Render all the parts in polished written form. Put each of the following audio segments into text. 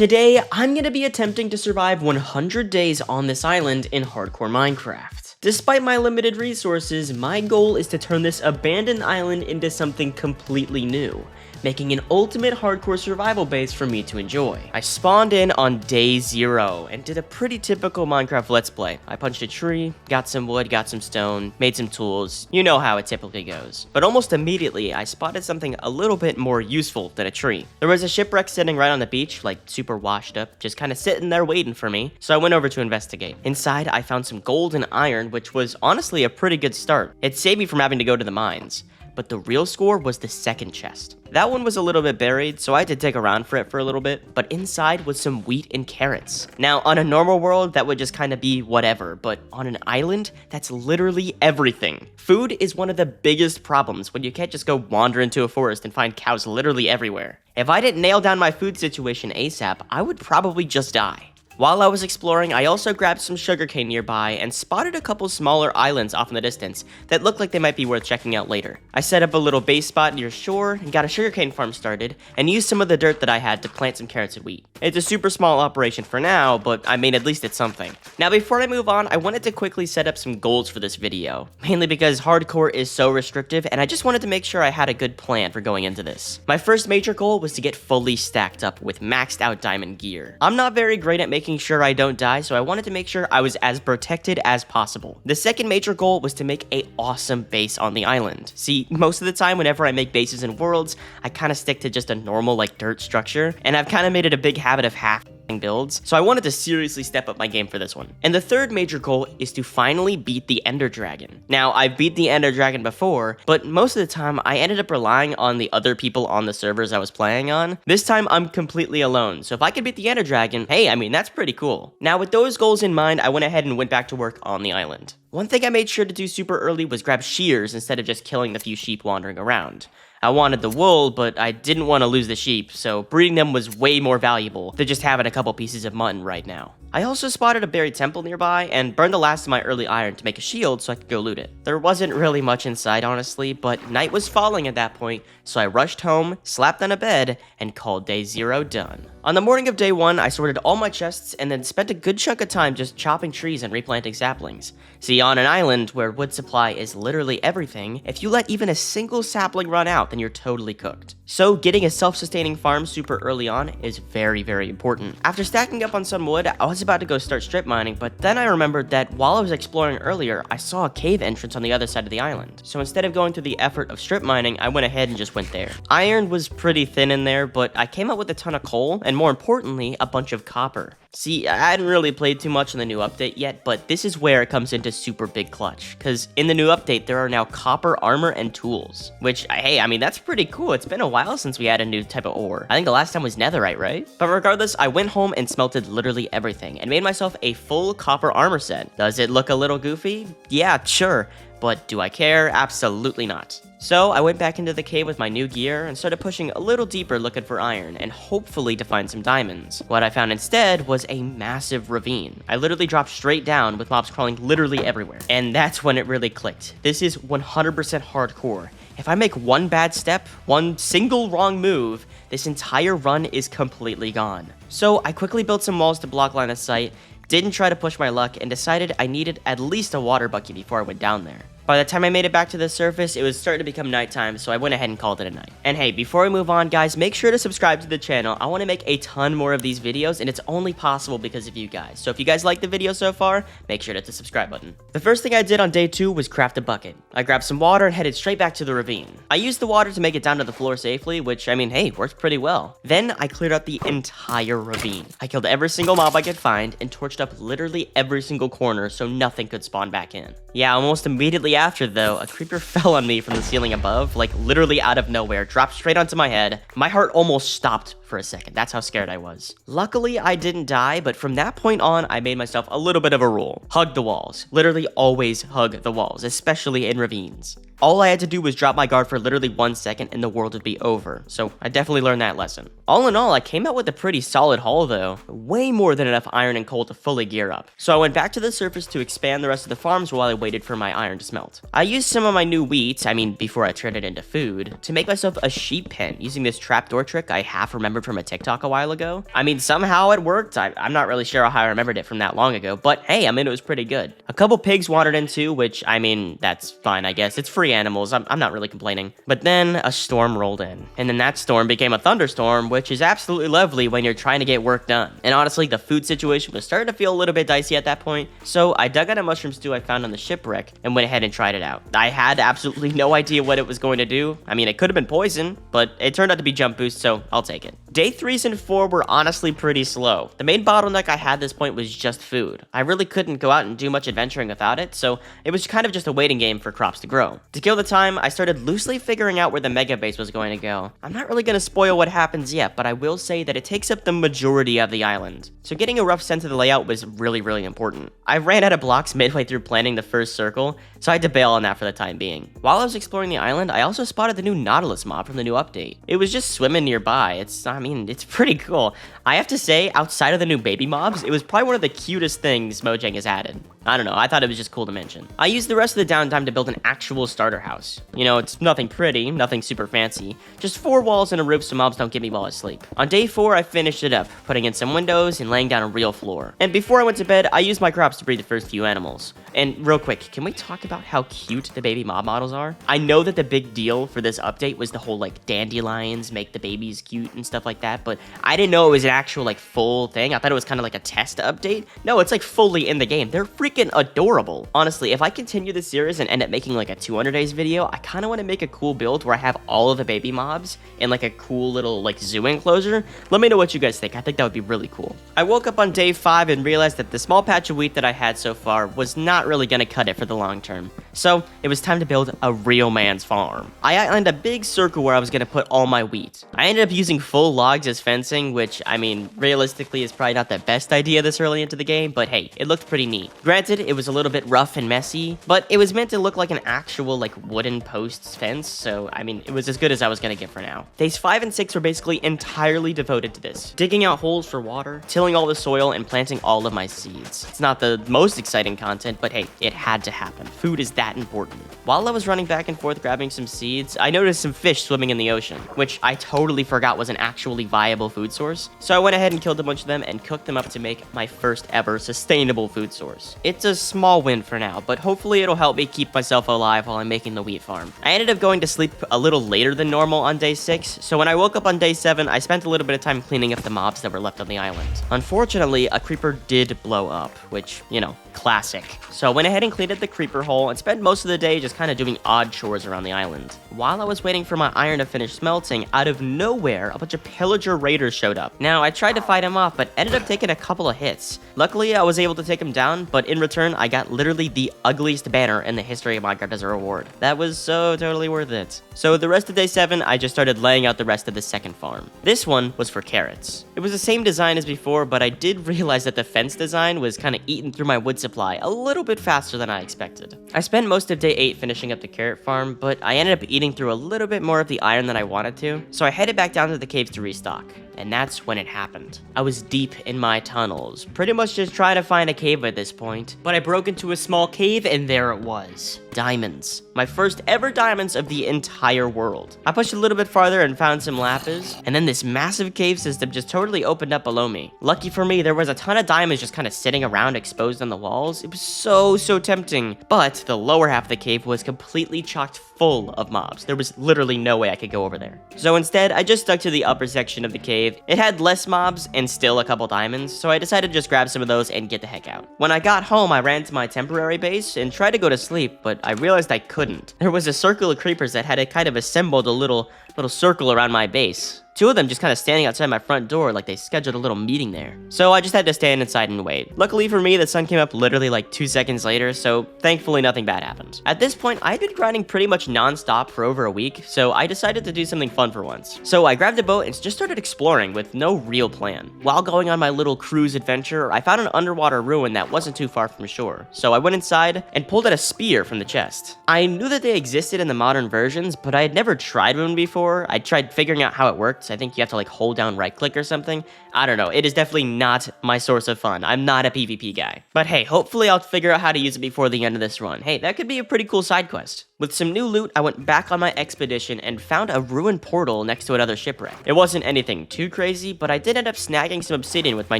Today, I'm gonna be attempting to survive 100 days on this island in hardcore Minecraft. Despite my limited resources, my goal is to turn this abandoned island into something completely new, making an ultimate hardcore survival base for me to enjoy. I spawned in on day 0 and did a pretty typical Minecraft Let's Play. I punched a tree, got some wood, got some stone, made some tools. You know how it typically goes. But almost immediately, I spotted something a little bit more useful than a tree. There was a shipwreck sitting right on the beach, like super washed up, just kind of sitting there waiting for me, so I went over to investigate. Inside, I found some gold and iron, which was honestly a pretty good start. It saved me from having to go to the mines. But the real score was the second chest. That one was a little bit buried, so I had to dig around for it for a little bit, but inside was some wheat and carrots. Now, on a normal world, that would just kind of be whatever, but on an island, that's literally everything. Food is one of the biggest problems when you can't just go wander into a forest and find cows literally everywhere. If I didn't nail down my food situation ASAP, I would probably just die. While I was exploring, I also grabbed some sugarcane nearby and spotted a couple smaller islands off in the distance that looked like they might be worth checking out later. I set up a little base spot near shore and got a sugarcane farm started and used some of the dirt that I had to plant some carrots and wheat. It's a super small operation for now, but I mean at least it's something. Now before I move on, I wanted to quickly set up some goals for this video, mainly because hardcore is so restrictive and I just wanted to make sure I had a good plan for going into this. My first major goal was to get fully stacked up with maxed out diamond gear. I'm not very great at making sure I don't die, so I wanted to make sure I was as protected as possible. The second major goal was to make an awesome base on the island. See, most of the time whenever I make bases in worlds, I kind of stick to just a normal like dirt structure, and I've kind of made it a big habit of half builds, so I wanted to seriously step up my game for this one. And the third major goal is to finally beat the Ender Dragon. Now, I beat the Ender Dragon before, but most of the time I ended up relying on the other people on the servers I was playing on. This time I'm completely alone, so if I could beat the Ender Dragon, hey, I mean, that's pretty cool. Now, with those goals in mind, I went ahead and went back to work on the island. One thing I made sure to do super early was grab shears instead of just killing the few sheep wandering around. I wanted the wool, but I didn't want to lose the sheep, so breeding them was way more valuable than just having a couple pieces of mutton right now. I also spotted a buried temple nearby and burned the last of my early iron to make a shield so I could go loot it. There wasn't really much inside, honestly, but night was falling at that point, so I rushed home, slapped on a bed, and called day 0 done. On the morning of day 1, I sorted all my chests and then spent a good chunk of time just chopping trees and replanting saplings. See, on an island where wood supply is literally everything, if you let even a single sapling run out, then you're totally cooked. So getting a self-sustaining farm super early on is very, very important. After stacking up on some wood, I was about to go start strip mining, but then I remembered that while I was exploring earlier, I saw a cave entrance on the other side of the island. So instead of going through the effort of strip mining, I went ahead and just went there. Iron was pretty thin in there, but I came up with a ton of coal, and more importantly, a bunch of copper. See, I hadn't really played too much in the new update yet, but this is where it comes into super big clutch, because in the new update, there are now copper armor and tools, which, hey, I mean, that's pretty cool. It's been a while since we had a new type of ore. I think the last time was netherite, right? But regardless, I went home and smelted literally everything, and made myself a full copper armor set. Does it look a little goofy? Yeah, sure. But do I care? Absolutely not. So I went back into the cave with my new gear and started pushing a little deeper looking for iron and hopefully to find some diamonds. What I found instead was a massive ravine. I literally dropped straight down with mobs crawling literally everywhere. And that's when it really clicked. This is 100% hardcore. If I make one bad step, one single wrong move, this entire run is completely gone. So I quickly built some walls to block line of sight, didn't try to push my luck, and decided I needed at least a water bucket before I went down there. By the time I made it back to the surface, it was starting to become nighttime, so I went ahead and called it a night. And hey, before I move on, guys, make sure to subscribe to the channel. I want to make a ton more of these videos, and it's only possible because of you guys. So if you guys like the video so far, make sure to hit the subscribe button. The first thing I did on day 2 was craft a bucket. I grabbed some water and headed straight back to the ravine. I used the water to make it down to the floor safely, which, I mean, hey, worked pretty well. Then I cleared out the entire ravine. I killed every single mob I could find and torched up literally every single corner so nothing could spawn back in. Yeah, almost immediately after, though, a creeper fell on me from the ceiling above, like literally out of nowhere, dropped straight onto my head. My heart almost stopped for a second. That's how scared I was. Luckily, I didn't die, but from that point on, I made myself a little bit of a rule. Hug the walls. Literally always hug the walls, especially in ravines. All I had to do was drop my guard for literally 1 second and the world would be over, so I definitely learned that lesson. All in all, I came out with a pretty solid haul though, way more than enough iron and coal to fully gear up. So I went back to the surface to expand the rest of the farms while I waited for my iron to smelt. I used some of my new wheat, before I turned it into food, to make myself a sheep pen using this trapdoor trick I half remember remembered from a TikTok a while ago. I mean, somehow it worked. I'm not really sure how I remembered it from that long ago, but hey, I mean, it was pretty good. A couple pigs wandered in too, which, I mean, that's fine, I guess. It's free animals. I'm not really complaining. But then a storm rolled in, and then that storm became a thunderstorm, which is absolutely lovely when you're trying to get work done. And honestly, the food situation was starting to feel a little bit dicey at that point, so I dug out a mushroom stew I found on the shipwreck and went ahead and tried it out. I had absolutely no idea what it was going to do. I mean, it could have been poison, but it turned out to be jump boost, so I'll take it. Day 3s and 4 were honestly pretty slow. The main bottleneck I had at this point was just food. I really couldn't go out and do much adventuring without it, so it was kind of just a waiting game for crops to grow. To kill the time, I started loosely figuring out where the mega base was going to go. I'm not really going to spoil what happens yet, but I will say that it takes up the majority of the island. So getting a rough sense of the layout was really important. I ran out of blocks midway through planning the first circle, so I had to bail on that for the time being. While I was exploring the island, I also spotted the new Nautilus mob from the new update. It was just swimming nearby. It's pretty cool. I have to say, outside of the new baby mobs, it was probably one of the cutest things Mojang has added. I don't know, I thought it was just cool to mention. I used the rest of the downtime to build an actual starter house. You know, it's nothing pretty, nothing super fancy, just 4 walls and a roof so mobs don't get me while I sleep. On day 4, I finished it up, putting in some windows and laying down a real floor. And before I went to bed, I used my crops to breed the first few animals. And real quick, can we talk about how cute the baby mob models are? I know that the big deal for this update was the whole like dandelions make the babies cute and stuff like that, but I didn't know it was an actual like full thing. I thought it was kind of like a test update. No, it's like fully in the game. They're freaking adorable. Honestly, if I continue this series and end up making like a 200 days video, I kind of want to make a cool build where I have all of the baby mobs in like a cool little like zoo enclosure. Let me know what you guys think. I think that would be really cool. I woke up on day 5 and realized that the small patch of wheat that I had so far was not really going to cut it for the long term. So it was time to build a real man's farm. I outlined a big circle where I was going to put all my wheat. I ended up using full logs as fencing, which I mean, realistically is probably not the best idea this early into the game, but hey, it looked pretty neat. Granted, it was a little bit rough and messy, but it was meant to look like an actual like wooden posts fence, so I mean, it was as good as I was going to get for now. Days 5 and 6 were basically entirely devoted to this. Digging out holes for water, tilling all the soil, and planting all of my seeds. It's not the most exciting content, but hey, it had to happen. Food is that important. While I was running back and forth grabbing some seeds, I noticed some fish swimming in the ocean, which I totally forgot was an actually viable food source. So I went ahead and killed a bunch of them and cooked them up to make my first ever sustainable food source. It's a small win for now, but hopefully it'll help me keep myself alive while I'm making the wheat farm. I ended up going to sleep a little later than normal on day 6, so when I woke up on day 7, I spent a little bit of time cleaning up the mobs that were left on the island. Unfortunately, a creeper did blow up, which, you know, classic. So I went ahead and cleaned up the creeper hole and spent most of the day just kind of doing odd chores around the island. While I was waiting for my iron to finish smelting, out of nowhere, a bunch of pillager raiders showed up. Now, I tried to fight them off, but ended up taking a couple of hits. Luckily, I was able to take them down, but in return, I got literally the ugliest banner in the history of Minecraft as a reward. That was so totally worth it. So the rest of day 7, I just started laying out the rest of the second farm. This one was for carrots. It was the same design as before, but I did realize that the fence design was kind of eating through my wood supply a little bit faster than I expected. I spent most of day 8 finishing up the carrot farm, but I ended up eating through a little bit more of the iron than I wanted to, so I headed back down to the caves to restock. And that's when it happened. I was deep in my tunnels, pretty much just trying to find a cave at this point, but I broke into a small cave and there it was. Diamonds. My first ever diamonds of the entire world. I pushed a little bit farther and found some lapis, and then this massive cave system just totally opened up below me. Lucky for me, there was a ton of diamonds just kind of sitting around exposed on the walls. It was so tempting, but the lower half of the cave was completely chocked full of mobs. There was literally no way I could go over there. So instead, I just stuck to the upper section of the cave. It had less mobs and still a couple diamonds, so I decided to just grab some of those and get the heck out. When I got home, I ran to my temporary base and tried to go to sleep, but I realized I couldn't. There was a circle of creepers that had kind of assembled a little circle around my base. 2 of them just kind of standing outside my front door like they scheduled a little meeting there. So I just had to stand inside and wait. Luckily for me, the sun came up literally like 2 seconds later, so thankfully nothing bad happened. At this point, I had been grinding pretty much non-stop for over a week, so I decided to do something fun for once. So I grabbed a boat and just started exploring with no real plan. While going on my little cruise adventure, I found an underwater ruin that wasn't too far from shore. So I went inside and pulled out a spear from the chest. I knew that they existed in the modern versions, but I had never tried one before, before. I tried figuring out how it works. I think you have to like hold down right click or something. I don't know. It is definitely not my source of fun. I'm not a PvP guy. But hey, hopefully I'll figure out how to use it before the end of this run. Hey, that could be a pretty cool side quest. With some new loot, I went back on my expedition and found a ruined portal next to another shipwreck. It wasn't anything too crazy, but I did end up snagging some obsidian with my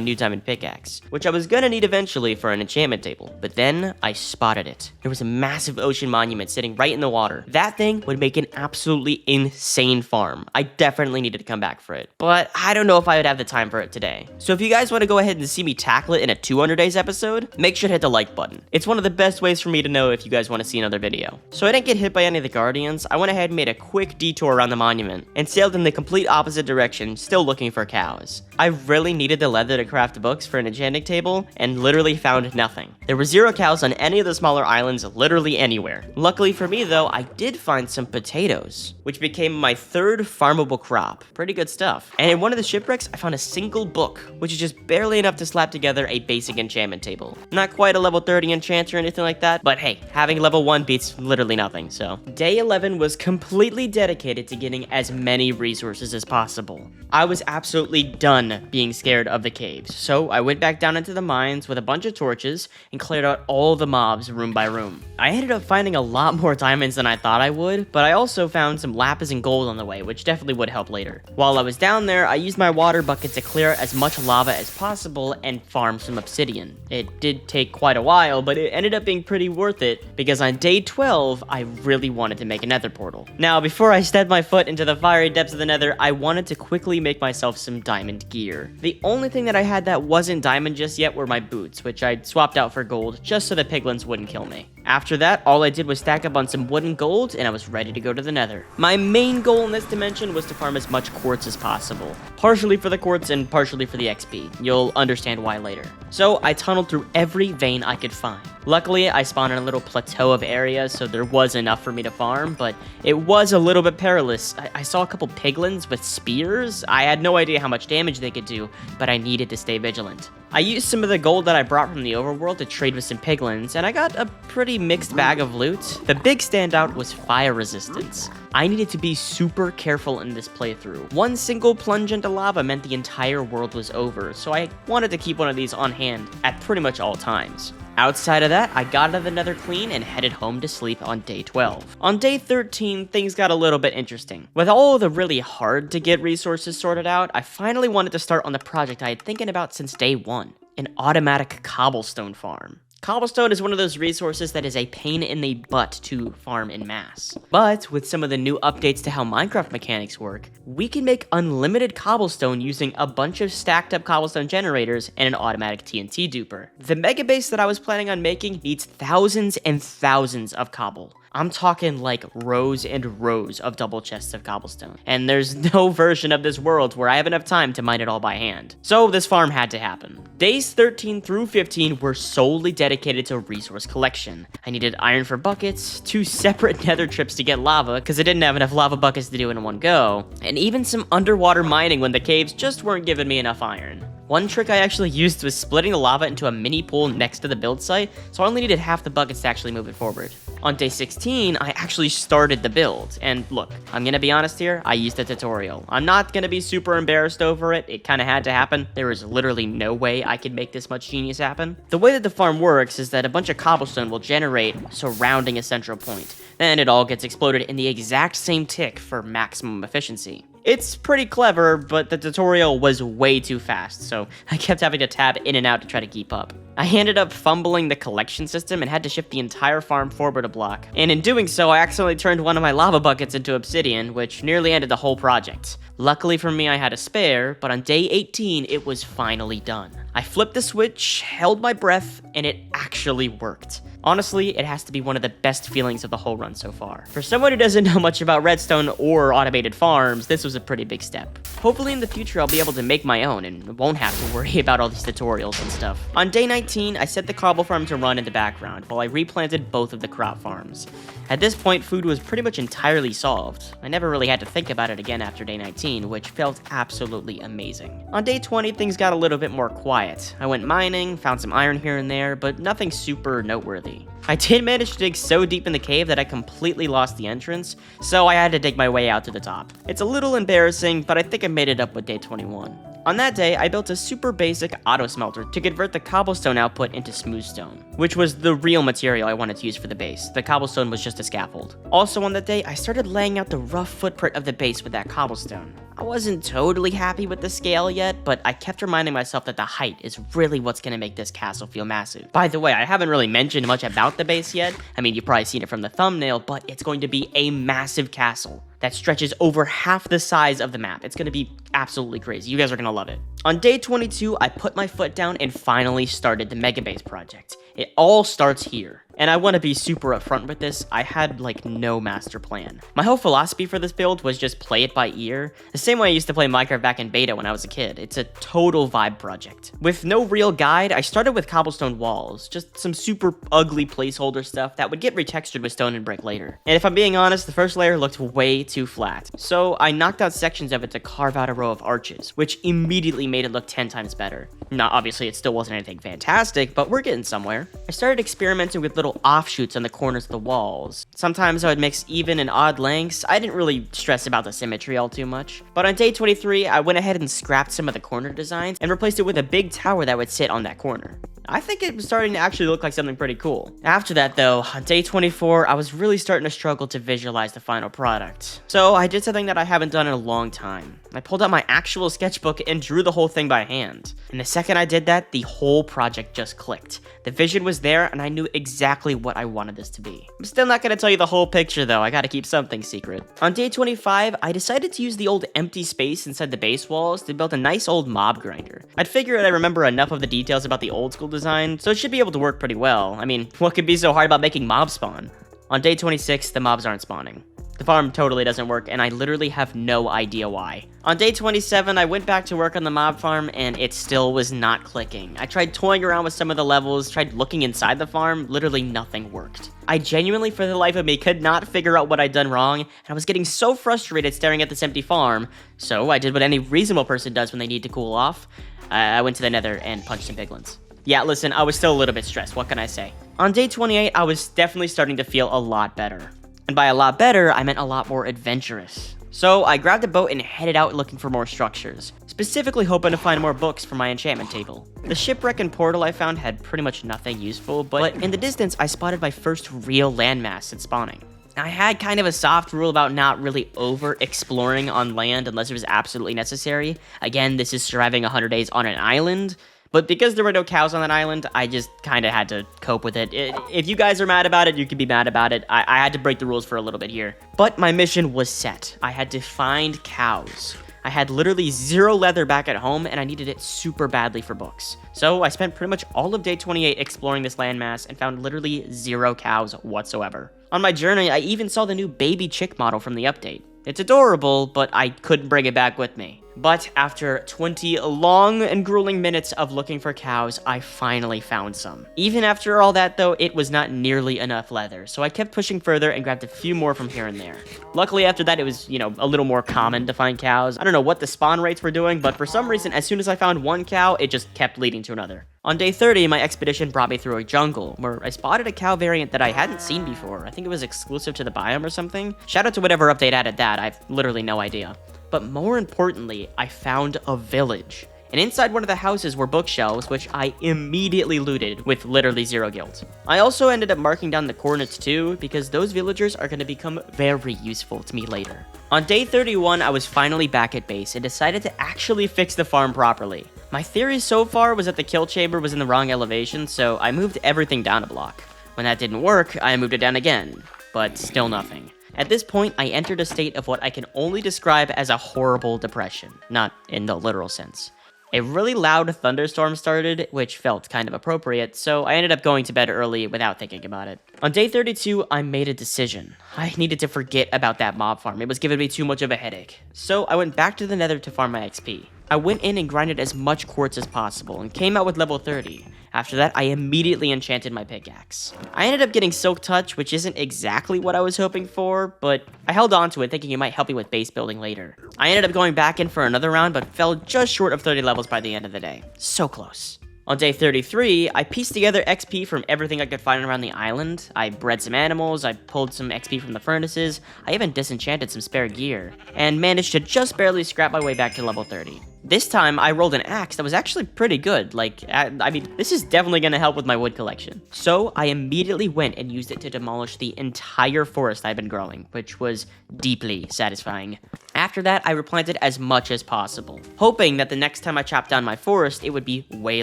new diamond pickaxe, which I was gonna need eventually for an enchantment table. But then I spotted it. There was a massive ocean monument sitting right in the water. That thing would make an absolutely insane farm. I definitely needed to come back for it, but I don't know if I would have the time for it today. So if you guys want to go ahead and see me tackle it in a 200 days episode, make sure to hit the like button. It's one of the best ways for me to know if you guys want to see another video. So I didn't get hit by any of the guardians. I went ahead and made a quick detour around the monument and sailed in the complete opposite direction, still looking for cows. I really needed the leather to craft books for an enchanting table and literally found nothing. There were 0 cows on any of the smaller islands, literally anywhere. Luckily for me though, I did find some potatoes, which became my 3rd farmable crop. Pretty good stuff. And in one of the shipwrecks, I found a single book, which is just barely enough to slap together a basic enchantment table. Not quite a level 30 enchant or anything like that, but hey, having level 1 beats literally nothing, so. Day 11 was completely dedicated to getting as many resources as possible. I was absolutely done being scared of the caves, so I went back down into the mines with a bunch of torches and cleared out all the mobs room by room. I ended up finding a lot more diamonds than I thought I would, but I also found some lapis and gold on the way, which definitely would help later. While I was down there, I used my water bucket to clear as much lava as possible and farm some obsidian. It did take quite a while, but it ended up being pretty worth it because on day 12, I really wanted to make a nether portal. Now, before I stepped my foot into the fiery depths of the nether, I wanted to quickly make myself some diamond gear. The only thing that I had that wasn't diamond just yet were my boots, which I'd swapped out for gold just so the piglins wouldn't kill me. After that, all I did was stack up on some wood and gold, and I was ready to go to the nether. My main goal in this dimension was to farm as much quartz as possible. Partially for the quartz and partially for the XP. You'll understand why later. So I tunneled through every vein I could find. Luckily, I spawned in a little plateau of areas, so there was enough for me to farm, but it was a little bit perilous. I saw a couple piglins with spears. I had no idea how much damage they could do, but I needed to stay vigilant. I used some of the gold that I brought from the overworld to trade with some piglins, and I got a pretty mixed bag of loot. The big standout was fire resistance. I needed to be super careful in this playthrough. One single plunge into lava meant the entire world was over, so I wanted to keep one of these on hand at pretty much all times. Outside of that, I got out of the nether clean and headed home to sleep on day 12. On day 13, things got a little bit interesting. With all the really hard to get resources sorted out, I finally wanted to start on the project I had thinking about since day 1, an automatic cobblestone farm. Cobblestone is one of those resources that is a pain in the butt to farm in mass. But with some of the new updates to how Minecraft mechanics work, we can make unlimited cobblestone using a bunch of stacked up cobblestone generators and an automatic TNT duper. The mega base that I was planning on making needs thousands and thousands of cobble. I'm talking like rows and rows of double chests of cobblestone. And there's no version of this world where I have enough time to mine it all by hand. So this farm had to happen. Days 13 through 15 were solely dedicated to resource collection. I needed iron for buckets, 2 separate nether trips to get lava because I didn't have enough lava buckets to do it in one go, and even some underwater mining when the caves just weren't giving me enough iron. One trick I actually used was splitting the lava into a mini pool next to the build site, so I only needed half the buckets to actually move it forward. On day 16, I actually started the build, and look, I'm gonna be honest here, I used a tutorial. I'm not gonna be super embarrassed over it, it kinda had to happen. There was literally no way I could make this much genius happen. The way that the farm works is that a bunch of cobblestone will generate surrounding a central point. Then it all gets exploded in the exact same tick for maximum efficiency. It's pretty clever, but the tutorial was way too fast, so I kept having to tab in and out to try to keep up. I ended up fumbling the collection system and had to shift the entire farm forward a block. And in doing so, I accidentally turned one of my lava buckets into obsidian, which nearly ended the whole project. Luckily for me, I had a spare, but on day 18, it was finally done. I flipped the switch, held my breath, and it actually worked. Honestly, it has to be one of the best feelings of the whole run so far. For someone who doesn't know much about redstone or automated farms, this was a pretty big step. Hopefully in the future I'll be able to make my own and won't have to worry about all these tutorials and stuff. On day 19, I set the cobble farm to run in the background while I replanted both of the crop farms. At this point, food was pretty much entirely solved. I never really had to think about it again after day 19, which felt absolutely amazing. On day 20, things got a little bit more quiet. I went mining, found some iron here and there, but nothing super noteworthy. I did manage to dig so deep in the cave that I completely lost the entrance, so I had to dig my way out to the top. It's a little embarrassing, but I think I made it up with day 21. On that day, I built a super basic auto smelter to convert the cobblestone output into smooth stone, which was the real material I wanted to use for the base. The cobblestone was just a scaffold. Also on that day, I started laying out the rough footprint of the base with that cobblestone. I wasn't totally happy with the scale yet, but I kept reminding myself that the height is really what's gonna make this castle feel massive. By the way, I haven't really mentioned much about the base yet. I mean, you've probably seen it from the thumbnail, but it's going to be a massive castle that stretches over half the size of the map. It's gonna be absolutely crazy. You guys are gonna love it. On day 22, I put my foot down and finally started the Mega Base project. It all starts here. And I want to be super upfront with this, I had like no master plan. My whole philosophy for this build was just play it by ear, the same way I used to play Minecraft back in beta when I was a kid. It's a total vibe project. With no real guide, I started with cobblestone walls, just some super ugly placeholder stuff that would get retextured with stone and brick later. And if I'm being honest, the first layer looked way too flat. So I knocked out sections of it to carve out a row of arches, which immediately made it look 10 times better. Now obviously it still wasn't anything fantastic, but we're getting somewhere. I started experimenting with little offshoots on the corners of the walls. Sometimes I would mix even and odd lengths. I didn't really stress about the symmetry all too much. But on day 23, I went ahead and scrapped some of the corner designs and replaced it with a big tower that would sit on that corner. I think it was starting to actually look like something pretty cool. After that though, on day 24, I was really starting to struggle to visualize the final product. So I did something that I haven't done in a long time. I pulled out my actual sketchbook and drew the whole thing by hand. And the second I did that, the whole project just clicked. The vision was there and I knew exactly what I wanted this to be. I'm still not gonna tell you the whole picture though, I gotta keep something secret. On day 25, I decided to use the old empty space inside the base walls to build a nice old mob grinder. I'd figured I remember enough of the details about the old school design, so it should be able to work pretty well. I mean, what could be so hard about making mobs spawn? On day 26, the mobs aren't spawning. The farm totally doesn't work, and I literally have no idea why. On day 27, I went back to work on the mob farm, and it still was not clicking. I tried toying around with some of the levels, tried looking inside the farm, literally nothing worked. I genuinely, for the life of me, could not figure out what I'd done wrong, and I was getting so frustrated staring at this empty farm, so I did what any reasonable person does when they need to cool off. I went to the Nether and punched some piglins. Yeah, listen, I was still a little bit stressed, what can I say? On day 28, I was definitely starting to feel a lot better. And by a lot better, I meant a lot more adventurous. So I grabbed a boat and headed out looking for more structures, specifically hoping to find more books for my enchantment table. The shipwreck and portal I found had pretty much nothing useful, but in the distance, I spotted my first real landmass since spawning. I had kind of a soft rule about not really over-exploring on land unless it was absolutely necessary. Again, this is surviving 100 days on an island. But because there were no cows on that island, I just kind of had to cope with it. If you guys are mad about it, you can be mad about it. I had to break the rules for a little bit here. But my mission was set. I had to find cows. I had literally 0 leather back at home, and I needed it super badly for books. So I spent pretty much all of day 28 exploring this landmass and found literally 0 cows whatsoever. On my journey, I even saw the new baby chick model from the update. It's adorable, but I couldn't bring it back with me. But after 20 long and grueling minutes of looking for cows, I finally found some. Even after all that though, it was not nearly enough leather, so I kept pushing further and grabbed a few more from here and there. Luckily after that, it was, a little more common to find cows. I don't know what the spawn rates were doing, but for some reason, as soon as I found one cow, it just kept leading to another. On day 30, my expedition brought me through a jungle, where I spotted a cow variant that I hadn't seen before. I think it was exclusive to the biome or something. Shout out to whatever update added that, I've literally no idea. But more importantly, I found a village. And inside one of the houses were bookshelves, which I immediately looted with literally 0 guilt. I also ended up marking down the coordinates too, because those villagers are going to become very useful to me later. On day 31, I was finally back at base and decided to actually fix the farm properly. My theory so far was that the kill chamber was in the wrong elevation, so I moved everything down a block. When that didn't work, I moved it down again, but still nothing. At this point, I entered a state of what I can only describe as a horrible depression, not in the literal sense. A really loud thunderstorm started, which felt kind of appropriate, so I ended up going to bed early without thinking about it. On day 32, I made a decision. I needed to forget about that mob farm, it was giving me too much of a headache. So I went back to the Nether to farm my XP. I went in and grinded as much quartz as possible and came out with level 30. After that, I immediately enchanted my pickaxe. I ended up getting Silk Touch, which isn't exactly what I was hoping for, but I held on to it thinking it might help me with base building later. I ended up going back in for another round, but fell just short of 30 levels by the end of the day. So close. On day 33, I pieced together XP from everything I could find around the island. I bred some animals, I pulled some XP from the furnaces, I even disenchanted some spare gear, and managed to just barely scrap my way back to level 30. This time, I rolled an axe that was actually pretty good. I mean, this is definitely going to help with my wood collection. So, I immediately went and used it to demolish the entire forest I'd been growing, which was deeply satisfying. After that, I replanted as much as possible, hoping that the next time I chopped down my forest, it would be way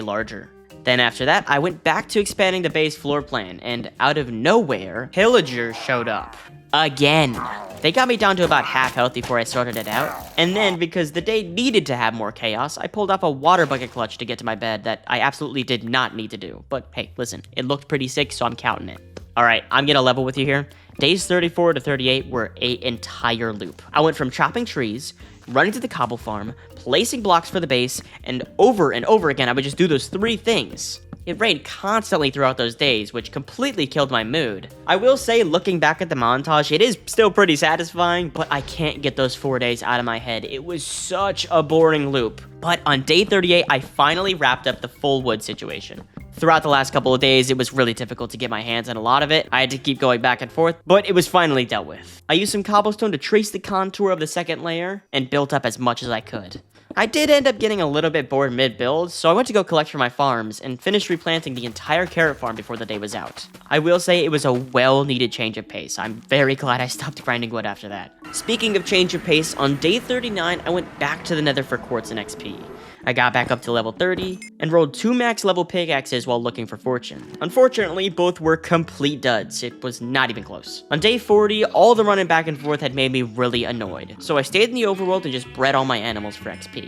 larger. Then after that, I went back to expanding the base floor plan, and out of nowhere, pillagers showed up. Again. They got me down to about half health before I sorted it out, and then because the day needed to have more chaos, I pulled off a water bucket clutch to get to my bed that I absolutely did not need to do. But hey, listen, it looked pretty sick, so I'm counting it. Alright, I'm gonna level with you here. Days 34 to 38 were an entire loop. I went from chopping trees, running to the cobble farm, placing blocks for the base, and over again I would just do those 3 things. It rained constantly throughout those days, which completely killed my mood. I will say, looking back at the montage, it is still pretty satisfying, but I can't get those 4 days out of my head. It was such a boring loop. But on day 38, I finally wrapped up the full wood situation. Throughout the last couple of days, it was really difficult to get my hands on a lot of it. I had to keep going back and forth, but it was finally dealt with. I used some cobblestone to trace the contour of the second layer, and built up as much as I could. I did end up getting a little bit bored mid-build, so I went to go collect for my farms, and finished replanting the entire carrot farm before the day was out. I will say it was a well-needed change of pace. I'm very glad I stopped grinding wood after that. Speaking of change of pace, on day 39, I went back to the Nether for quartz and XP. I got back up to level 30, and rolled 2 max level pickaxes while looking for fortune. Unfortunately, both were complete duds. It was not even close. On day 40, all the running back and forth had made me really annoyed, so I stayed in the overworld and just bred all my animals for XP.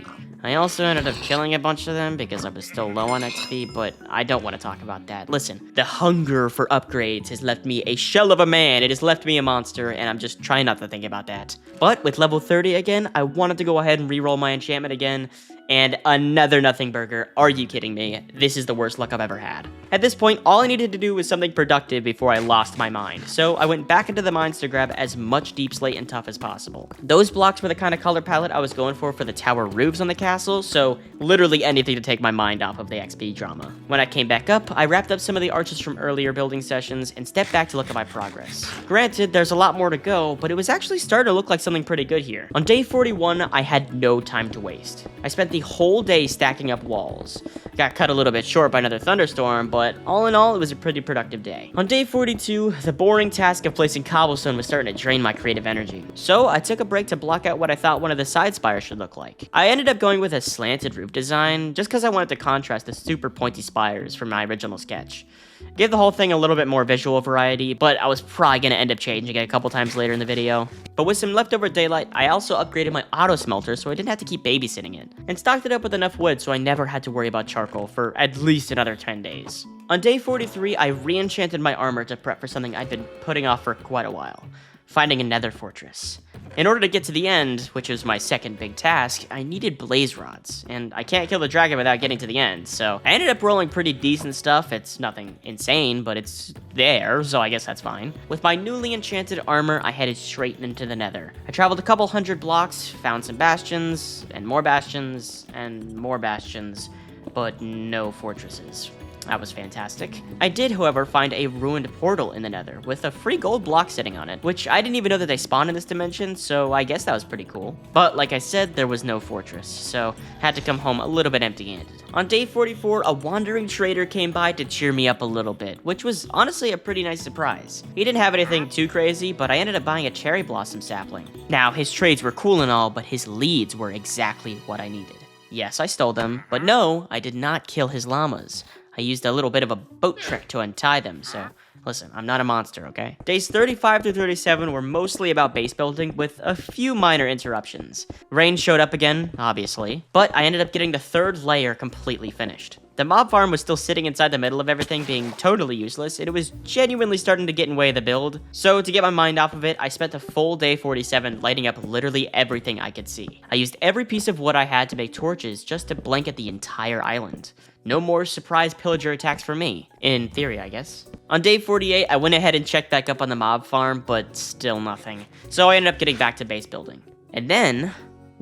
I also ended up killing a bunch of them because I was still low on XP, but I don't want to talk about that. Listen, the hunger for upgrades has left me a shell of a man. It has left me a monster, and I'm just trying not to think about that. But with level 30 again, I wanted to go ahead and reroll my enchantment again, and another nothing burger. Are you kidding me? This is the worst luck I've ever had. At this point, all I needed to do was something productive before I lost my mind, so I went back into the mines to grab as much deep slate and tough as possible. Those blocks were the kind of color palette I was going for the tower roofs on the castle, so literally anything to take my mind off of the XP drama. When I came back up, I wrapped up some of the arches from earlier building sessions and stepped back to look at my progress. Granted, there's a lot more to go, but it was actually starting to look like something pretty good here. On day 41, I had no time to waste. I spent the whole day stacking up walls. Got cut a little bit short by another thunderstorm, but all in all, it was a pretty productive day. On day 42, the boring task of placing cobblestone was starting to drain my creative energy. So I took a break to block out what I thought one of the side spires should look like. I ended up going with a slanted roof design, just because I wanted to contrast the super pointy spires from my original sketch. Give the whole thing a little bit more visual variety, but I was probably going to end up changing it a couple times later in the video. But with some leftover daylight, I also upgraded my auto smelter so I didn't have to keep babysitting it, and stocked it up with enough wood so I never had to worry about charcoal for at least another 10 days. On day 43, I re-enchanted my armor to prep for something I'd been putting off for quite a while: finding a nether fortress. In order to get to the end, which was my second big task, I needed blaze rods, and I can't kill the dragon without getting to the end, so I ended up rolling pretty decent stuff. It's nothing insane, but it's there, so I guess that's fine. With my newly enchanted armor, I headed straight into the Nether. I traveled a couple hundred blocks, found some bastions, and more bastions, and more bastions, but no fortresses. That was fantastic. I did, however, find a ruined portal in the Nether with a free gold block sitting on it, which I didn't even know that they spawned in this dimension, so I guess that was pretty cool. But like I said, there was no fortress, so had to come home a little bit empty-handed. On day 44, a wandering trader came by to cheer me up a little bit, which was honestly a pretty nice surprise. He didn't have anything too crazy, but I ended up buying a cherry blossom sapling. Now, his trades were cool and all, but his leads were exactly what I needed. Yes, I stole them, but no, I did not kill his llamas. I used a little bit of a boat trick to untie them, so listen, I'm not a monster, okay? Days 35 through 37 were mostly about base building with a few minor interruptions. Rain showed up again, obviously, but I ended up getting the third layer completely finished. The mob farm was still sitting inside the middle of everything, being totally useless, and it was genuinely starting to get in the way of the build. So to get my mind off of it, I spent the full day 47 lighting up literally everything I could see. I used every piece of wood I had to make torches just to blanket the entire island. No more surprise pillager attacks for me. In theory, I guess. On day 48, I went ahead and checked back up on the mob farm, but still nothing. So I ended up getting back to base building. And then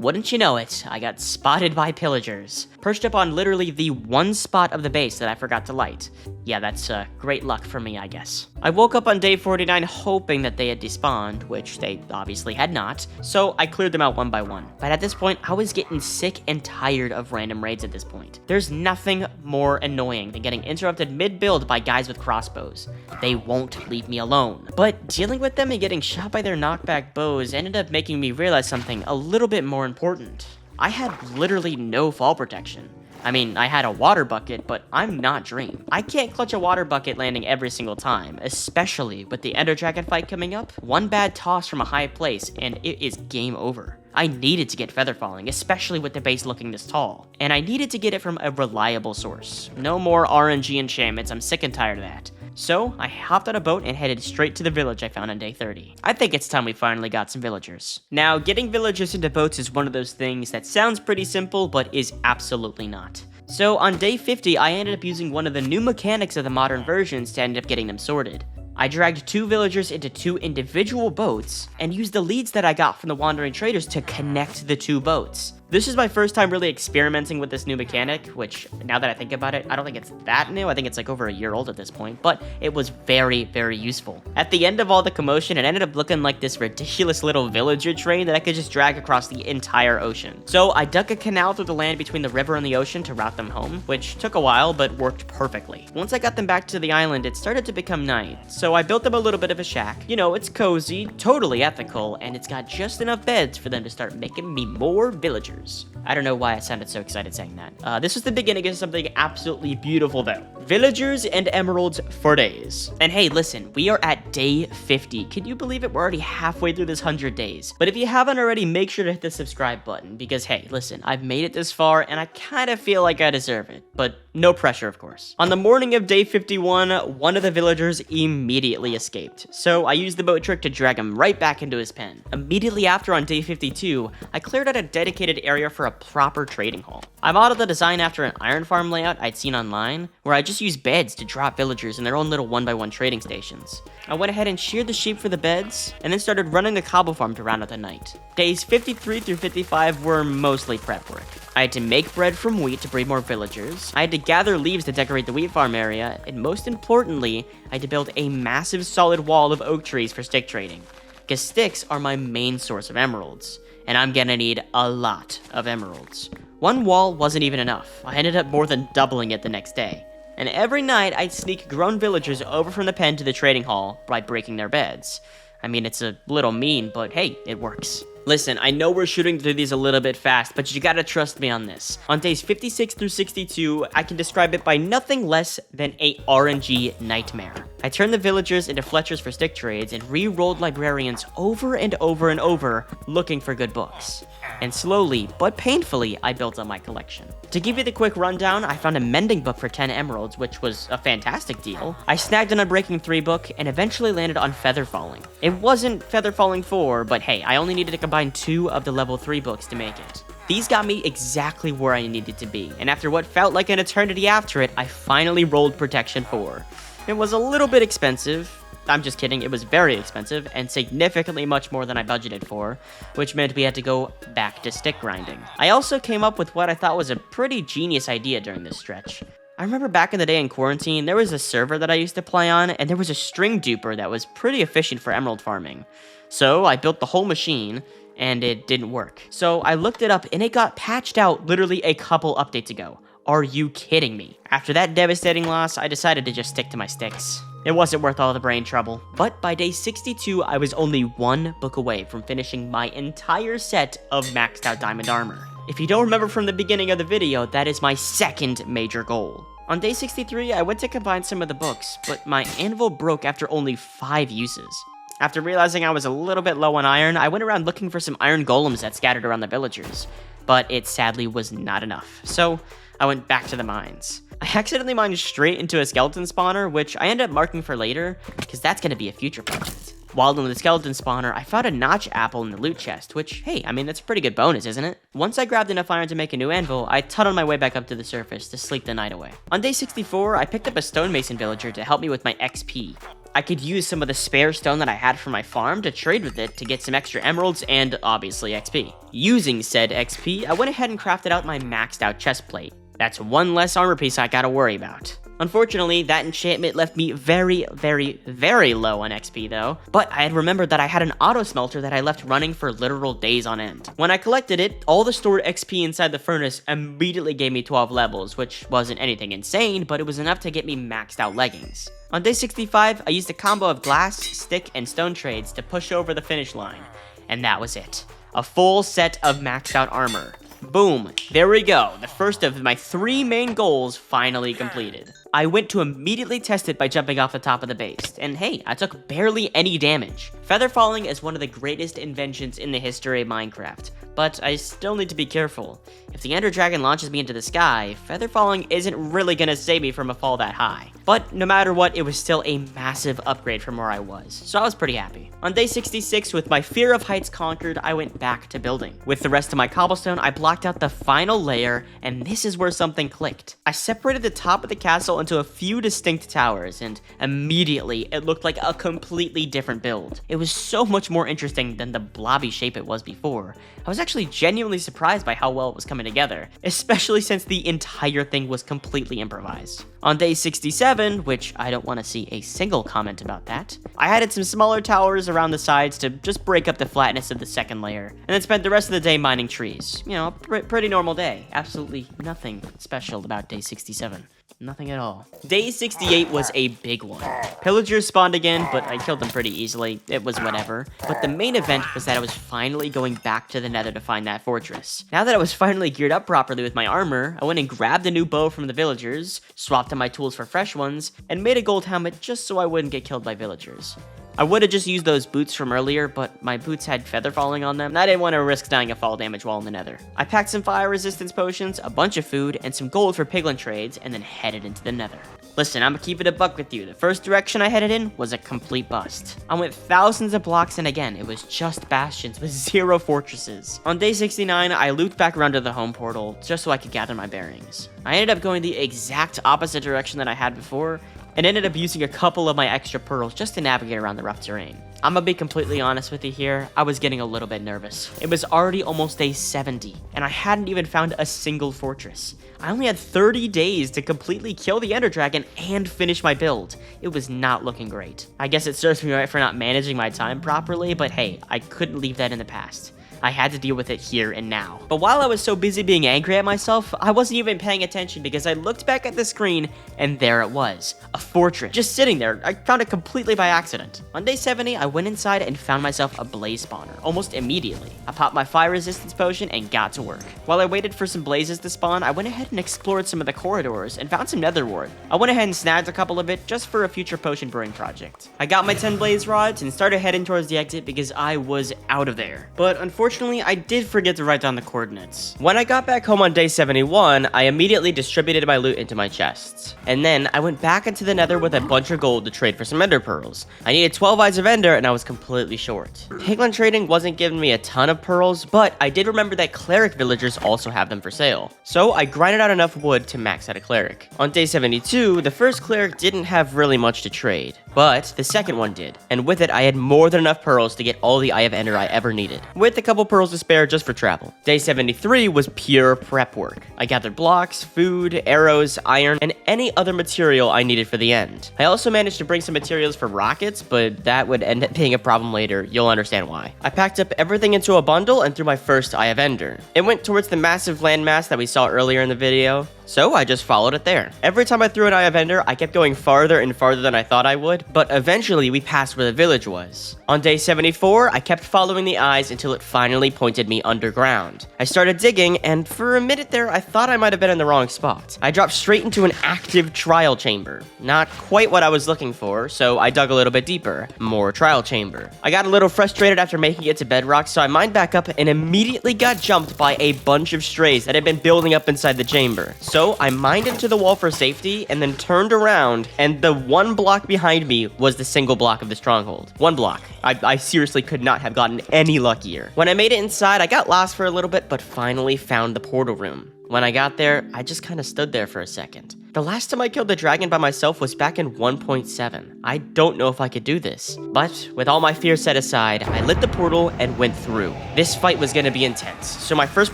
wouldn't you know it, I got spotted by pillagers, perched up on literally the one spot of the base that I forgot to light. Yeah, that's great luck for me, I guess. I woke up on day 49 hoping that they had despawned, which they obviously had not, so I cleared them out one by one. But at this point, I was getting sick and tired of random raids at this point. There's nothing more annoying than getting interrupted mid-build by guys with crossbows. They won't leave me alone. But dealing with them and getting shot by their knockback bows ended up making me realize something a little bit more important. I had literally no fall protection. I mean, I had a water bucket, but I'm not Dream. I can't clutch a water bucket landing every single time, especially with the Ender Dragon fight coming up. One bad toss from a high place, and it is game over. I needed to get feather falling, especially with the base looking this tall. And I needed to get it from a reliable source. No more RNG enchantments, I'm sick and tired of that. So, I hopped on a boat and headed straight to the village I found on day 30. I think it's time we finally got some villagers. Now, getting villagers into boats is one of those things that sounds pretty simple, but is absolutely not. So, on day 50, I ended up using one of the new mechanics of the modern versions to end up getting them sorted. I dragged 2 villagers into 2 individual boats, and used the leads that I got from the wandering traders to connect the 2 boats. This is my first time really experimenting with this new mechanic, which, now that I think about it, I don't think it's that new. I think it's like over a year old at this point, but it was very, very useful. At the end of all the commotion, it ended up looking like this ridiculous little villager train that I could just drag across the entire ocean. So I dug a canal through the land between the river and the ocean to route them home, which took a while, but worked perfectly. Once I got them back to the island, it started to become night, so I built them a little bit of a shack. You know, it's cozy, totally ethical, and it's got just enough beds for them to start making me more villagers. I don't know why I sounded so excited saying that. This was the beginning of something absolutely beautiful though. Villagers and emeralds for days. And hey, listen, we are at day 50. Can you believe it? We're already halfway through this 100 days. But if you haven't already, make sure to hit the subscribe button because hey, listen, I've made it this far and I kind of feel like I deserve it, but no pressure, of course. On the morning of day 51, one of the villagers immediately escaped. So I used the boat trick to drag him right back into his pen. Immediately after on day 52, I cleared out a dedicated area for a proper trading hall. I modeled the design after an iron farm layout I'd seen online, where I just used beds to drop villagers in their own little 1x1 trading stations. I went ahead and sheared the sheep for the beds, and then started running the cobble farm to round out the night. Days 53 through 55 were mostly prep work. I had to make bread from wheat to breed more villagers, I had to gather leaves to decorate the wheat farm area, and most importantly, I had to build a massive solid wall of oak trees for stick trading, because sticks are my main source of emeralds, and I'm gonna need a lot of emeralds. One wall wasn't even enough, I ended up more than doubling it the next day. And every night, I'd sneak grown villagers over from the pen to the trading hall by breaking their beds. I mean, it's a little mean, but hey, it works. Listen, I know we're shooting through these a little bit fast, but you gotta trust me on this. On days 56 through 62, I can describe it by nothing less than a RNG nightmare. I turned the villagers into fletchers for stick trades and re-rolled librarians over and over and over looking for good books. And slowly, but painfully, I built up my collection. To give you the quick rundown, I found a mending book for 10 emeralds, which was a fantastic deal. I snagged an Unbreaking 3 book, and eventually landed on Feather Falling. It wasn't Feather Falling 4, but hey, I only needed to combine 2 of the level 3 books to make it. These got me exactly where I needed to be, and after what felt like an eternity after it, I finally rolled Protection 4. It was a little bit expensive. I'm just kidding, it was very expensive, and significantly much more than I budgeted for, which meant we had to go back to stick grinding. I also came up with what I thought was a pretty genius idea during this stretch. I remember back in the day in quarantine, there was a server that I used to play on, and there was a string duper that was pretty efficient for emerald farming. So I built the whole machine, and it didn't work. So I looked it up, and it got patched out literally a couple updates ago. Are you kidding me? After that devastating loss, I decided to just stick to my sticks. It wasn't worth all the brain trouble. But by day 62, I was only 1 book away from finishing my entire set of maxed out diamond armor. If you don't remember from the beginning of the video, that is my second major goal. On day 63, I went to combine some of the books, but my anvil broke after only 5 uses. After realizing I was a little bit low on iron, I went around looking for some iron golems that scattered around the villagers, but it sadly was not enough, so I went back to the mines. I accidentally mined straight into a skeleton spawner, which I ended up marking for later, because that's going to be a future project. While in the skeleton spawner, I found a notch apple in the loot chest, which, hey, I mean, that's a pretty good bonus, isn't it? Once I grabbed enough iron to make a new anvil, I tunneled my way back up to the surface to sleep the night away. On day 64, I picked up a stonemason villager to help me with my XP. I could use some of the spare stone that I had from my farm to trade with it to get some extra emeralds and obviously XP. Using said XP, I went ahead and crafted out my maxed out chest plate. That's one less armor piece I gotta worry about. Unfortunately, that enchantment left me very low on XP though, but I had remembered that I had an auto smelter that I left running for literal days on end. When I collected it, all the stored XP inside the furnace immediately gave me 12 levels, which wasn't anything insane, but it was enough to get me maxed out leggings. On day 65, I used a combo of glass, stick, and stone trades to push over the finish line, and that was it. A full set of maxed out armor. Boom, there we go, the first of my 3 main goals finally completed. I went to immediately test it by jumping off the top of the base, and hey, I took barely any damage. Feather falling is one of the greatest inventions in the history of Minecraft, but I still need to be careful. If the Ender Dragon launches me into the sky, feather falling isn't really gonna save me from a fall that high. But no matter what, it was still a massive upgrade from where I was, so I was pretty happy. On day 66, with my fear of heights conquered, I went back to building. With the rest of my cobblestone, I blocked out the final layer, and this is where something clicked. I separated the top of the castle into a few distinct towers, and immediately it looked like a completely different build. It was so much more interesting than the blobby shape it was before. I was actually genuinely surprised by how well it was coming together, especially since the entire thing was completely improvised. On day 67, which I don't want to see a single comment about that, I added some smaller towers around the sides to just break up the flatness of the second layer, and then spent the rest of the day mining trees. You know, a pretty normal day. Absolutely nothing special about day 67. Nothing at all. Day 68 was a big one. Pillagers spawned again, but I killed them pretty easily. It was whatever. But the main event was that I was finally going back to the Nether to find that fortress. Now that I was finally geared up properly with my armor, I went and grabbed a new bow from the villagers, swapped out my tools for fresh ones, and made a gold helmet just so I wouldn't get killed by villagers. I would have just used those boots from earlier, but my boots had feather falling on them, and I didn't want to risk dying of fall damage while in the Nether. I packed some fire resistance potions, a bunch of food, and some gold for piglin trades, and then headed into the Nether. Listen, I'ma keep it a buck with you. The first direction I headed in was a complete bust. I went thousands of blocks, and again, it was just bastions with 0 fortresses. On day 69, I looped back around to the home portal, just so I could gather my bearings. I ended up going the exact opposite direction that I had before, and ended up using a couple of my extra pearls just to navigate around the rough terrain. I'm gonna be completely honest with you here, I was getting a little bit nervous. It was already almost day 70, and I hadn't even found a single fortress. I only had 30 days to completely kill the Ender Dragon and finish my build. It was not looking great. I guess it serves me right for not managing my time properly, but hey, I couldn't leave that in the past. I had to deal with it here and now. But while I was so busy being angry at myself, I wasn't even paying attention because I looked back at the screen and there it was, a fortress, just sitting there. I found it completely by accident. On day 70, I went inside and found myself a blaze spawner, almost immediately. I popped my fire resistance potion and got to work. While I waited for some blazes to spawn, I went ahead and explored some of the corridors and found some nether wart. I went ahead and snagged a couple of it just for a future potion brewing project. I got my 10 blaze rods and started heading towards the exit because I was out of there. But unfortunately, I did forget to write down the coordinates. When I got back home on day 71, I immediately distributed my loot into my chests. And then I went back into the Nether with a bunch of gold to trade for some ender pearls. I needed 12 eyes of ender and I was completely short. Piglin trading wasn't giving me a ton of pearls, but I did remember that cleric villagers also have them for sale. So I grinded out enough wood to max out a cleric. On day 72, the first cleric didn't have really much to trade, but the second one did. And with it, I had more than enough pearls to get all the eye of ender I ever needed, with a couple pearls to spare just for travel. Day 73 was pure prep work. I gathered blocks, food, arrows, iron, and any other material I needed for the end. I also managed to bring some materials for rockets, but that would end up being a problem later. You'll understand why. I packed up everything into a bundle and threw my first Eye of Ender. It went towards the massive landmass that we saw earlier in the video, so I just followed it there. Every time I threw an Eye of Ender, I kept going farther and farther than I thought I would, but eventually we passed where the village was. On day 74, I kept following the eyes until it finally pointed me underground. I started digging, and for a minute there, I thought I might have been in the wrong spot. I dropped straight into an active trial chamber. Not quite what I was looking for, so I dug a little bit deeper. More trial chamber. I got a little frustrated after making it to bedrock, so I mined back up and immediately got jumped by a bunch of strays that had been building up inside the chamber. So I mined into the wall for safety, and then turned around, and the one block behind me was the single block of the stronghold. One block. I seriously could not have gotten any luckier. When I made it inside, I got lost for a little bit, but finally found the portal room. When I got there, I just kind of stood there for a second. The last time I killed the dragon by myself was back in 1.7. I don't know if I could do this. But with all my fears set aside, I lit the portal and went through. This fight was gonna be intense, so my first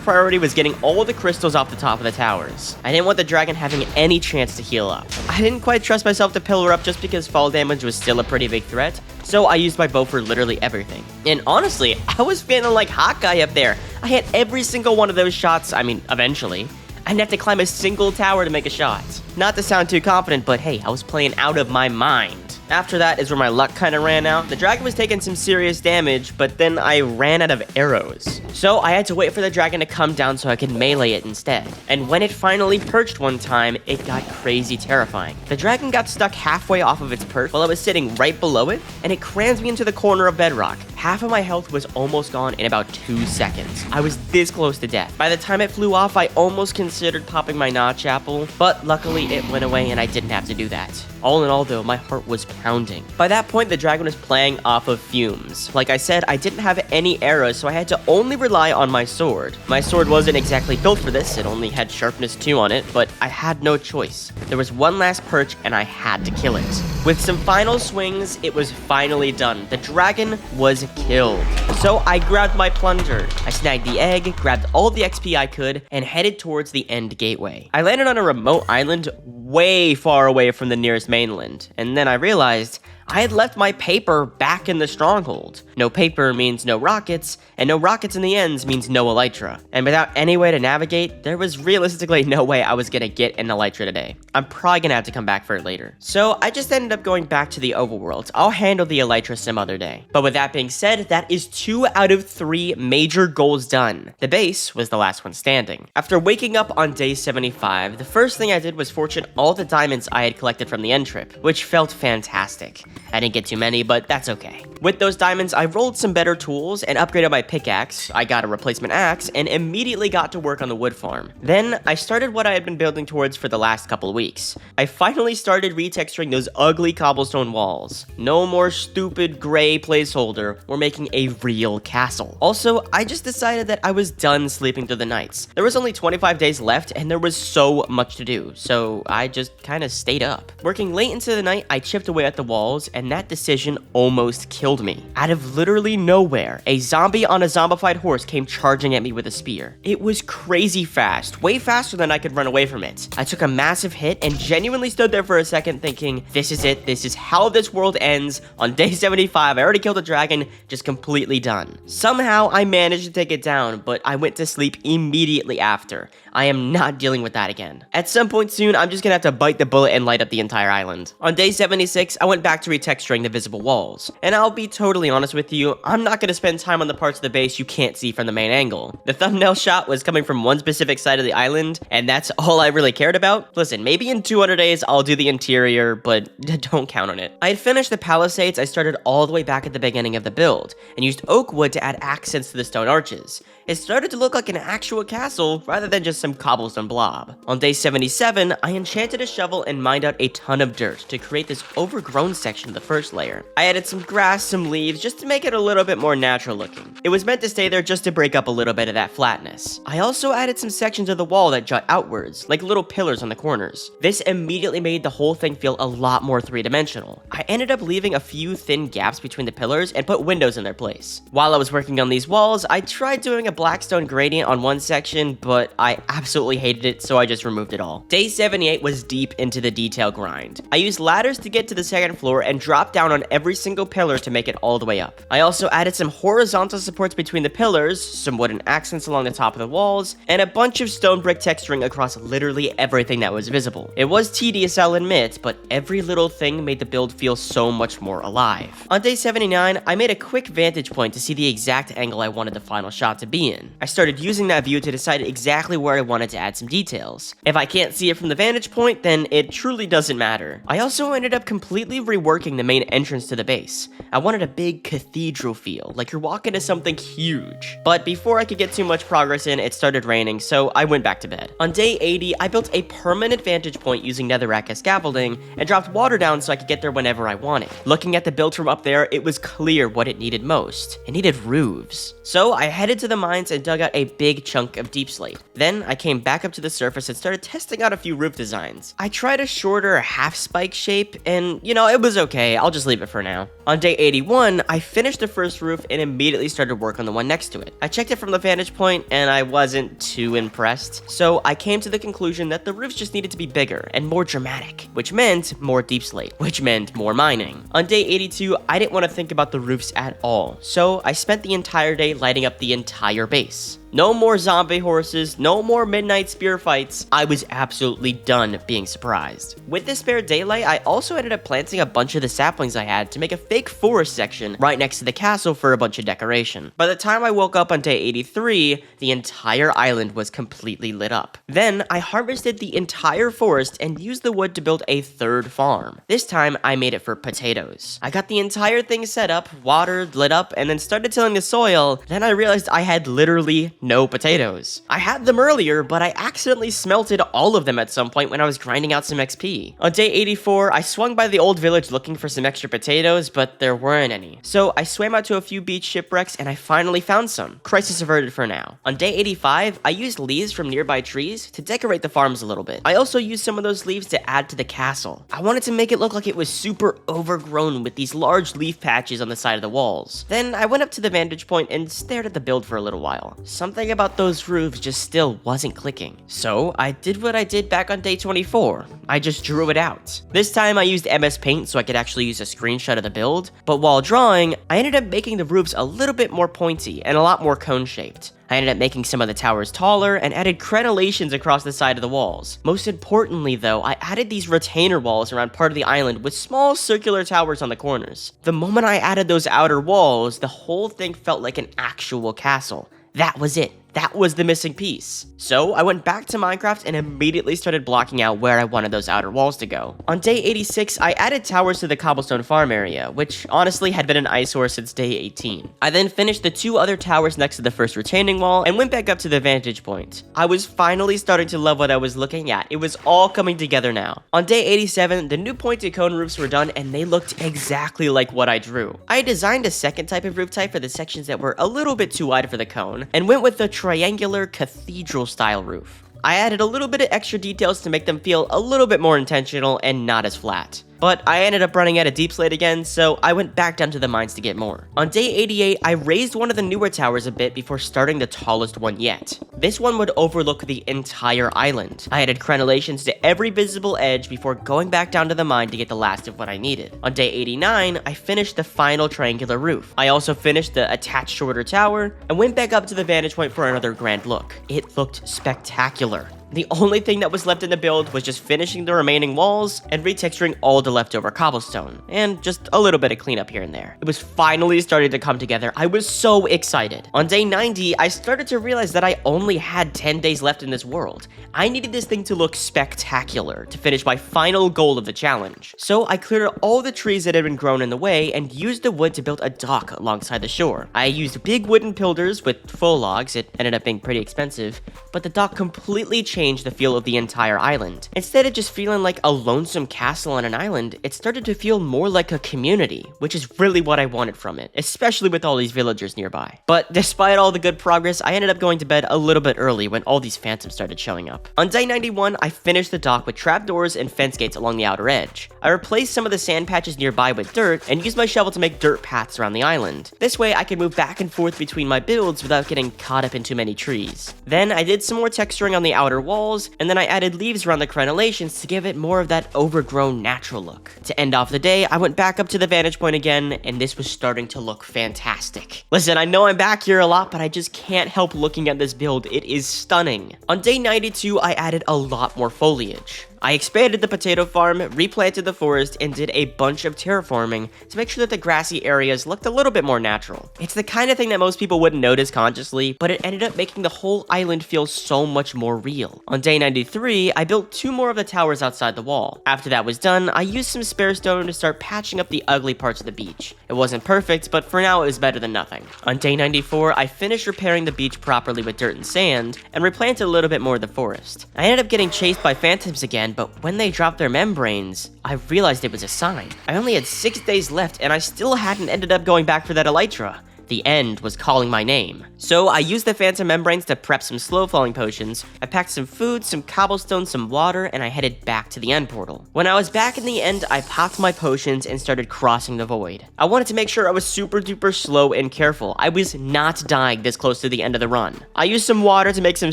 priority was getting all the crystals off the top of the towers. I didn't want the dragon having any chance to heal up. I didn't quite trust myself to pillar up just because fall damage was still a pretty big threat, so I used my bow for literally everything. And honestly, I was feeling like Hawkeye up there. I hit every single one of those shots, eventually. I didn't have to climb a single tower to make a shot. Not to sound too confident, but hey, I was playing out of my mind. After that is where my luck kind of ran out. The dragon was taking some serious damage, but then I ran out of arrows. So I had to wait for the dragon to come down so I could melee it instead. And when it finally perched one time, it got crazy terrifying. The dragon got stuck halfway off of its perch while I was sitting right below it, and it crammed me into the corner of bedrock. Half of my health was almost gone in about 2 seconds. I was this close to death. By the time it flew off, I almost considered popping my notch apple, but luckily it went away and I didn't have to do that. All in all though, my heart was pounding. By that point, the dragon was playing off of fumes. Like I said, I didn't have any arrows, so I had to only rely on my sword. My sword wasn't exactly built for this, it only had sharpness 2 on it, but I had no choice. There was one last perch and I had to kill it. With some final swings, it was finally done. The dragon was killed. So I grabbed my plunder. I snagged the egg, grabbed all the XP I could, and headed towards the end gateway. I landed on a remote island way far away from the nearest mainland, and then I realized I had left my paper back in the stronghold. No paper means no rockets, and no rockets in the ends means no elytra. And without any way to navigate, there was realistically no way I was gonna get an elytra today. I'm probably gonna have to come back for it later. So I just ended up going back to the overworld. I'll handle the elytra some other day. But with that being said, that is 2 out of 3 major goals done. The base was the last one standing. After waking up on day 75, the first thing I did was fortune all the diamonds I had collected from the end trip, which felt fantastic. I didn't get too many, but that's okay. With those diamonds, I rolled some better tools and upgraded my pickaxe. I got a replacement axe and immediately got to work on the wood farm. Then I started what I had been building towards for the last couple weeks. I finally started retexturing those ugly cobblestone walls. No more stupid gray placeholder. We're making a real castle. Also, I just decided that I was done sleeping through the nights. There was only 25 days left and there was so much to do, so I just kind of stayed up. Working late into the night, I chipped away at the walls, and that decision almost killed me. Out of literally nowhere, a zombie on a zombified horse came charging at me with a spear. It was crazy fast, way faster than I could run away from it. I took a massive hit and genuinely stood there for a second thinking, this is it, this is how this world ends. On day 75, I already killed a dragon, just completely done. Somehow, I managed to take it down, but I went to sleep immediately after. I am not dealing with that again. At some point soon, I'm just gonna have to bite the bullet and light up the entire island. On day 76, I went back to retexturing the visible walls. And I'll be totally honest with you, I'm not gonna spend time on the parts of the base you can't see from the main angle. The thumbnail shot was coming from one specific side of the island, and that's all I really cared about. Listen, maybe in 200 days I'll do the interior, but don't count on it. I had finished the palisades I started all the way back at the beginning of the build, and used oak wood to add accents to the stone arches. It started to look like an actual castle rather than just some cobblestone blob. On day 77, I enchanted a shovel and mined out a ton of dirt to create this overgrown section of the first layer. I added some grass, some leaves, just to make it a little bit more natural looking. It was meant to stay there just to break up a little bit of that flatness. I also added some sections of the wall that jut outwards, like little pillars on the corners. This immediately made the whole thing feel a lot more three-dimensional. I ended up leaving a few thin gaps between the pillars and put windows in their place. While I was working on these walls, I tried doing a blackstone gradient on one section, but I absolutely hated it, so I just removed it all. Day 78 was deep into the detail grind. I used ladders to get to the second floor and dropped down on every single pillar to make it all the way up. I also added some horizontal supports between the pillars, some wooden accents along the top of the walls, and a bunch of stone brick texturing across literally everything that was visible. It was tedious, I'll admit, but every little thing made the build feel so much more alive. On day 79, I made a quick vantage point to see the exact angle I wanted the final shot to be in. I started using that view to decide exactly where I wanted to add some details. If I can't see it from the vantage point, then it truly doesn't matter. I also ended up completely reworking the main entrance to the base. I wanted a big cathedral feel, like you're walking to something huge. But before I could get too much progress in, it started raining, so I went back to bed. On day 80, I built a permanent vantage point using netherrack as scaffolding, and dropped water down so I could get there whenever I wanted. Looking at the build from up there, it was clear what it needed most. It needed roofs. So I headed to the mines and dug out a big chunk of deep slate. Then I came back up to the surface and started testing out a few roof designs. I tried a shorter half spike shape, and it was okay. I'll just leave it for now. On day 81, I finished the first roof and immediately started work on the one next to it. I checked it from the vantage point and I wasn't too impressed, so I came to the conclusion that the roofs just needed to be bigger and more dramatic, which meant more deep slate, which meant more mining. On day 82, I didn't want to think about the roofs at all, so I spent the entire day lighting up the entire base. No more zombie horses, no more midnight spear fights. I was absolutely done being surprised. With the spare daylight, I also ended up planting a bunch of the saplings I had to make a fake forest section right next to the castle for a bunch of decoration. By the time I woke up on day 83, the entire island was completely lit up. Then, I harvested the entire forest and used the wood to build a third farm. This time, I made it for potatoes. I got the entire thing set up, watered, lit up, and then started tilling the soil. Then I realized I had literally no potatoes. I had them earlier, but I accidentally smelted all of them at some point when I was grinding out some XP. On day 84, I swung by the old village looking for some extra potatoes, but there weren't any. So I swam out to a few beach shipwrecks and I finally found some. Crisis averted for now. On day 85, I used leaves from nearby trees to decorate the farms a little bit. I also used some of those leaves to add to the castle. I wanted to make it look like it was super overgrown with these large leaf patches on the side of the walls. Then I went up to the vantage point and stared at the build for a little while. Something about those roofs just still wasn't clicking. So I did what I did back on day 24. I just drew it out. This time I used MS Paint so I could actually use a screenshot of the build, but while drawing, I ended up making the roofs a little bit more pointy and a lot more cone-shaped. I ended up making some of the towers taller and added crenellations across the side of the walls. Most importantly though, I added these retainer walls around part of the island with small circular towers on the corners. The moment I added those outer walls, the whole thing felt like an actual castle. That was it. That was the missing piece. So I went back to Minecraft and immediately started blocking out where I wanted those outer walls to go. On day 86, I added towers to the cobblestone farm area, which honestly had been an eyesore since day 18. I then finished the two other towers next to the first retaining wall and went back up to the vantage point. I was finally starting to love what I was looking at. It was all coming together now. On day 87, the new pointed cone roofs were done and they looked exactly like what I drew. I designed a second type of roof type for the sections that were a little bit too wide for the cone and went with the triangular cathedral style roof. I added a little bit of extra details to make them feel a little bit more intentional and not as flat. But I ended up running out of deep slate again, so I went back down to the mines to get more. On day 88, I raised one of the newer towers a bit before starting the tallest one yet. This one would overlook the entire island. I added crenellations to every visible edge before going back down to the mine to get the last of what I needed. On day 89, I finished the final triangular roof. I also finished the attached shorter tower and went back up to the vantage point for another grand look. It looked spectacular. The only thing that was left in the build was just finishing the remaining walls and retexturing all the leftover cobblestone, and just a little bit of cleanup here and there. It was finally starting to come together. I was so excited. On day 90, I started to realize that I only had 10 days left in this world. I needed this thing to look spectacular to finish my final goal of the challenge. So I cleared all the trees that had been grown in the way and used the wood to build a dock alongside the shore. I used big wooden pillars with full logs. It ended up being pretty expensive, but the dock completely changed the feel of the entire island. Instead of just feeling like a lonesome castle on an island, it started to feel more like a community, which is really what I wanted from it, especially with all these villagers nearby. But despite all the good progress, I ended up going to bed a little bit early when all these phantoms started showing up. On day 91, I finished the dock with trapdoors and fence gates along the outer edge. I replaced some of the sand patches nearby with dirt and used my shovel to make dirt paths around the island. This way I could move back and forth between my builds without getting caught up in too many trees. Then I did some more texturing on the outer walls, and then I added leaves around the crenellations to give it more of that overgrown natural look. To end off the day, I went back up to the vantage point again, and this was starting to look fantastic. Listen, I know I'm back here a lot, but I just can't help looking at this build. It is stunning. On day 92, I added a lot more foliage. I expanded the potato farm, replanted the forest, and did a bunch of terraforming to make sure that the grassy areas looked a little bit more natural. It's the kind of thing that most people wouldn't notice consciously, but it ended up making the whole island feel so much more real. On day 93, I built 2 more of the towers outside the wall. After that was done, I used some spare stone to start patching up the ugly parts of the beach. It wasn't perfect, but for now it was better than nothing. On day 94, I finished repairing the beach properly with dirt and sand, and replanted a little bit more of the forest. I ended up getting chased by phantoms again, but when they dropped their membranes, I realized it was a sign. I only had 6 days left and I still hadn't ended up going back for that elytra. The end was calling my name. So I used the phantom membranes to prep some slow falling potions. I packed some food, some cobblestone, some water, and I headed back to the end portal. When I was back in the end, I popped my potions and started crossing the void. I wanted to make sure I was super duper slow and careful. I was not dying this close to the end of the run. I used some water to make some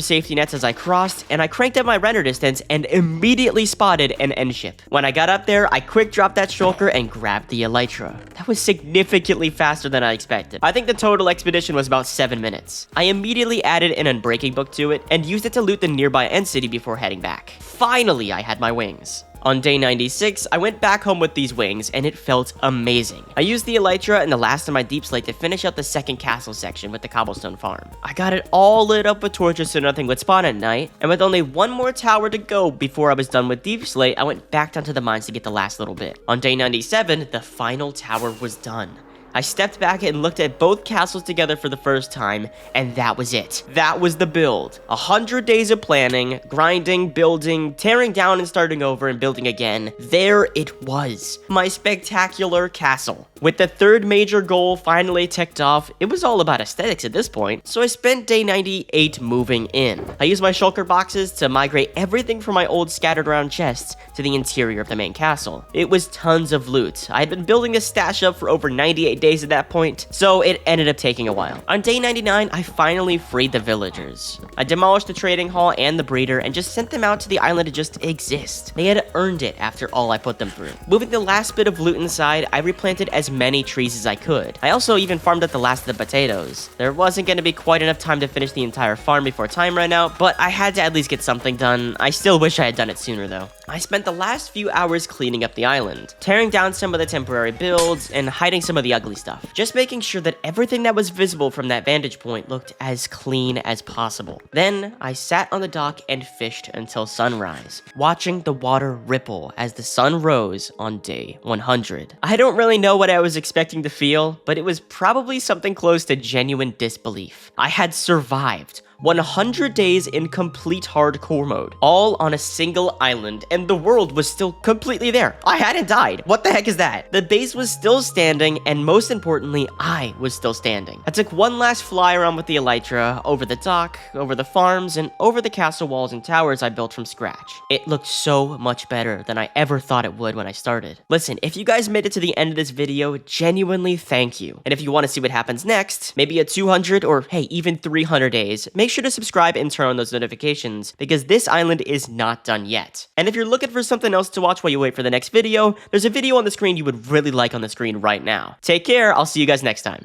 safety nets as I crossed, and I cranked up my render distance and immediately spotted an end ship. When I got up there, I quick dropped that shulker and grabbed the elytra. That was significantly faster than I expected. I think the total expedition was about 7 minutes. I immediately added an unbreaking book to it and used it to loot the nearby end city before heading back. Finally, I had my wings. On day 96, I went back home with these wings, and it felt amazing. I used the elytra and the last of my deep slate to finish out the second castle section with the cobblestone farm. I got it all lit up with torches so nothing would spawn at night, and with only one more tower to go before I was done with deep slate, I went back down to the mines to get the last little bit. On day 97, the final tower was done. I stepped back and looked at both castles together for the first time, and that was it. That was the build. 100 days of planning, grinding, building, tearing down and starting over and building again. There it was. My spectacular castle. With the third major goal finally ticked off, it was all about aesthetics at this point, so I spent day 98 moving in. I used my shulker boxes to migrate everything from my old scattered around chests to the interior of the main castle. It was tons of loot. I had been building this stash up for over 98 days at that point, so it ended up taking a while. On day 99, I finally freed the villagers. I demolished the trading hall and the breeder and just sent them out to the island to just exist. They had earned it after all I put them through. Moving the last bit of loot inside, I replanted as many trees as I could. I also even farmed up the last of the potatoes. There wasn't going to be quite enough time to finish the entire farm before time ran out, but I had to at least get something done. I still wish I had done it sooner though. I spent the last few hours cleaning up the island, tearing down some of the temporary builds and hiding some of the ugly stuff. Just making sure that everything that was visible from that vantage point looked as clean as possible. Then I sat on the dock and fished until sunrise, watching the water ripple as the sun rose on day 100. I don't really know what I was expecting to feel, but it was probably something close to genuine disbelief. I had survived 100 days in complete hardcore mode, all on a single island, and the world was still completely there. I hadn't died. What the heck is that? The base was still standing, and most importantly, I was still standing. I took one last fly around with the elytra, over the dock, over the farms, and over the castle walls and towers I built from scratch. It looked so much better than I ever thought it would when I started. Listen, if you guys made it to the end of this video, genuinely thank you. And if you want to see what happens next, maybe at 200 or hey, even 300 days, make sure to subscribe and turn on those notifications because this island is not done yet. And if you're looking for something else to watch while you wait for the next video, there's a video on the screen you would really like on the screen right now. Take care, I'll see you guys next time.